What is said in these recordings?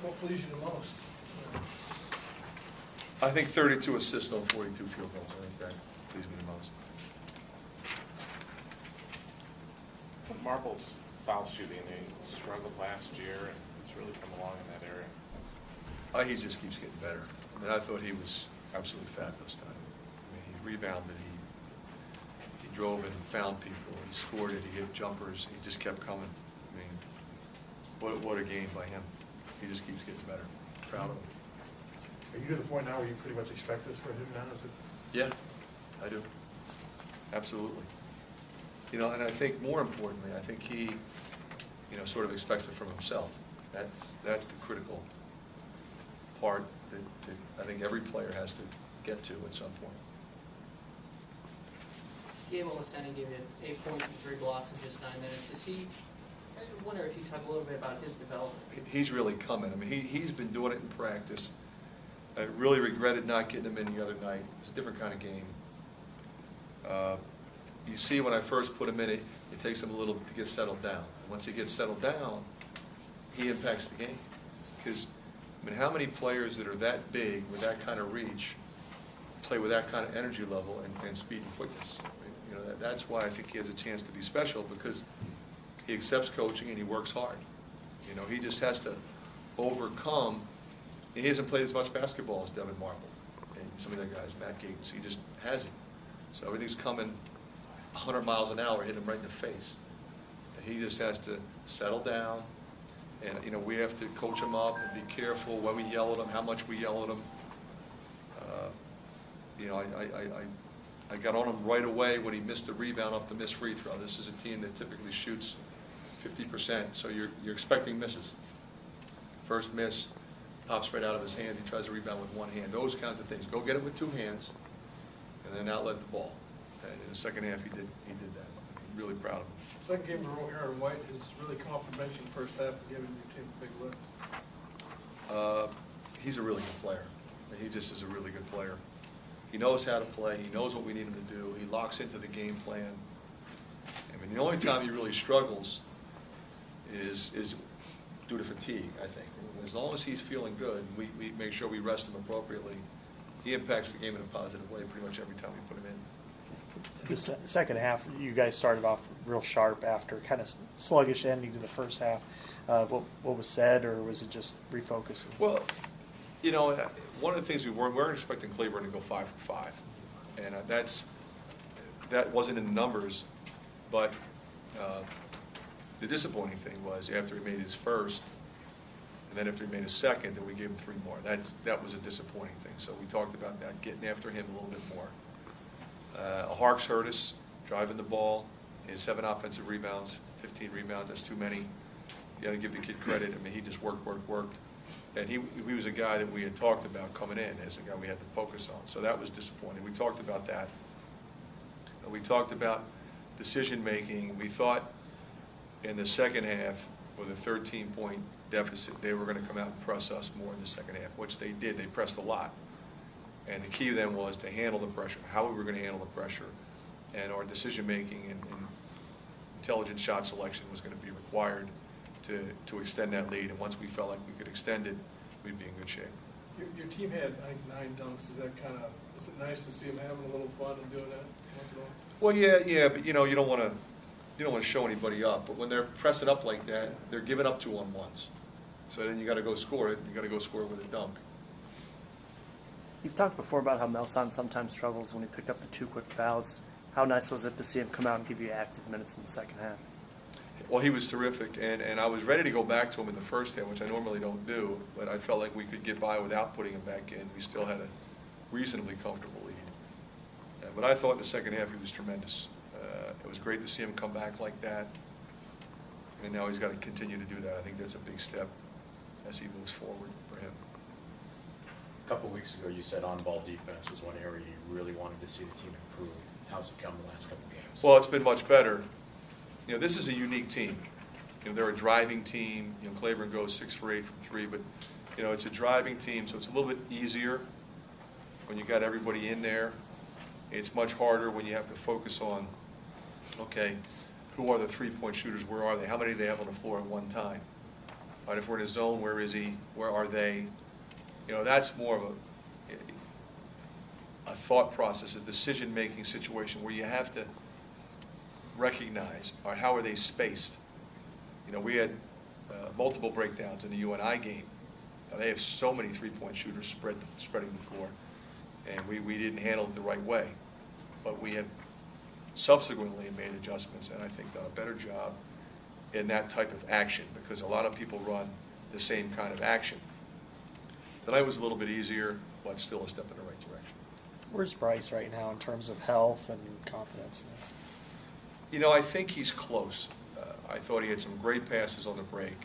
what pleased you the most? I think 32 assists on 42 field goals. I think that pleased me the most. Marple's foul shooting, he struggled last year, and he's really come along in that area. He just keeps getting better. I mean, I thought he was absolutely fabulous tonight. I mean, he rebounded, he drove and found people, he scored it, he hit jumpers, he just kept coming. I mean, what a game by him. He just keeps getting better. Proud of him. Are you to the point now where you pretty much expect this for him now? Yeah, I do. Absolutely. You know, and I think more importantly, I think he, you know, sort of expects it from himself. That's the critical part that I think every player has to get to at some point. Gabe Olaseni gave you 8 points and 3 blocks in just 9 minutes. I wonder if you talk a little bit about his development. He's really coming. I mean, he's been doing it in practice. I really regretted not getting him in the other night. It's a different kind of game. You see, when I first put him in, it takes him a little to get settled down. Once he gets settled down, he impacts the game. Because, I mean, how many players that are that big with that kind of reach play with that kind of energy level and speed and quickness? I mean, you know, that's why I think he has a chance to be special, because he accepts coaching and he works hard. You know, he just has to overcome. He hasn't played as much basketball as Devin Marple and some of the other guys, Matt Gates. He just hasn't. So everything's coming 100 miles an hour, hitting him right in the face. And he just has to settle down. And, you know, we have to coach him up and be careful when we yell at him, how much we yell at him. You know, I got on him right away when he missed the rebound off the missed free throw. This is a team that typically shoots 50%, so you're expecting misses. First miss, pops right out of his hands. He tries to rebound with one hand. Those kinds of things. Go get it with 2 hands, and then outlet the ball. And in the second half, he did that. I'm really proud of him. Second game in a row, Aaron White has really caught the bench in the first half and given your team a big lift. He's a really good player. He just is a really good player. He knows how to play. He knows what we need him to do. He locks into the game plan. I mean, the only time he really struggles is due to fatigue, I think. As long as he's feeling good, we make sure we rest him appropriately. He impacts the game in a positive way pretty much every time we put him in. The second half, you guys started off real sharp after kind of sluggish ending to the first half. What was said, or was it just refocusing? Well, you know, one of the things we weren't expecting Claiborne to go 5 for 5, and that wasn't in the numbers. But the disappointing thing was after he made his first, and then after he made his second, then we gave him 3 more. That was a disappointing thing. So we talked about that, getting after him a little bit more. Harks hurt us, driving the ball. He had 7 offensive rebounds, 15 rebounds. That's too many. You got to give the kid credit. I mean, he just worked. And he was a guy that we had talked about coming in as a guy we had to focus on. So that was disappointing. We talked about that. We talked about decision-making. We thought in the second half, with a 13-point deficit, they were going to come out and press us more in the second half, which they did. They pressed a lot. And the key then was to handle the pressure, how we were going to handle the pressure. And our decision-making and intelligent shot selection was going to be required to extend that lead. And once we felt like we could extend it, we'd be in good shape. Your team had, I think, 9 dunks. Is it nice to see them having a little fun and doing that once in a while? Well, yeah, but you know, you don't want to show anybody up. But when they're pressing up like that, they're giving up 2-on-1s. So then you got to go score it. You got to go score it with a dunk. You've talked before about how Melson sometimes struggles when he picked up the 2 quick fouls. How nice was it to see him come out and give you active minutes in the second half? Well, he was terrific, and I was ready to go back to him in the first half, which I normally don't do, but I felt like we could get by without putting him back in. We still had a reasonably comfortable lead. But I thought in the second half he was tremendous. It was great to see him come back like that, and now he's got to continue to do that. I think that's a big step as he moves forward for him. A couple of weeks ago, you said on-ball defense was one area you really wanted to see the team improve. How's it come the last couple of games? Well, it's been much better. You know, this is a unique team. You know, they're a driving team. You know, Claiborne goes 6 for 8 from 3, but you know, it's a driving team, so it's a little bit easier when you got everybody in there. It's much harder when you have to focus on, okay, who are the 3-point shooters? Where are they? How many do they have on the floor at one time? All right, if we're in a zone, where is he? Where are they? You know, that's more of a thought process, a decision-making situation where you have to recognize, all right, how are they spaced? You know, we had multiple breakdowns in the UNI game. Now, they have so many three-point shooters spreading the floor, and we didn't handle it the right way. But we have subsequently made adjustments, and I think done a better job in that type of action, because a lot of people run the same kind of action. Tonight was a little bit easier, but still a step in the right direction. Where's Bryce right now in terms of health and confidence? You know, I think he's close. I thought he had some great passes on the break.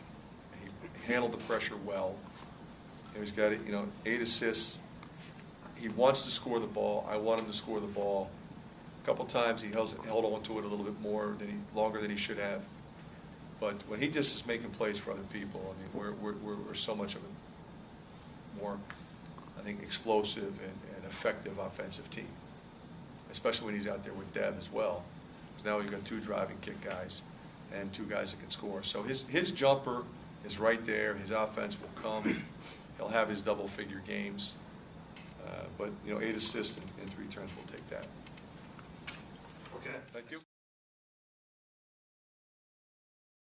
He handled the pressure well. He's got, 8 assists. He wants to score the ball. I want him to score the ball. A couple times he held on to it a little bit longer than he should have. But when he just is making plays for other people, I mean, we're so much of a more, I think, explosive and effective offensive team, especially when he's out there with Dev as well. Because now we've got 2 driving kick guys and 2 guys that can score. So his jumper is right there. His offense will come. He'll have his double-figure games. But 8 assists and 3 turns will take that. Okay. Thank you.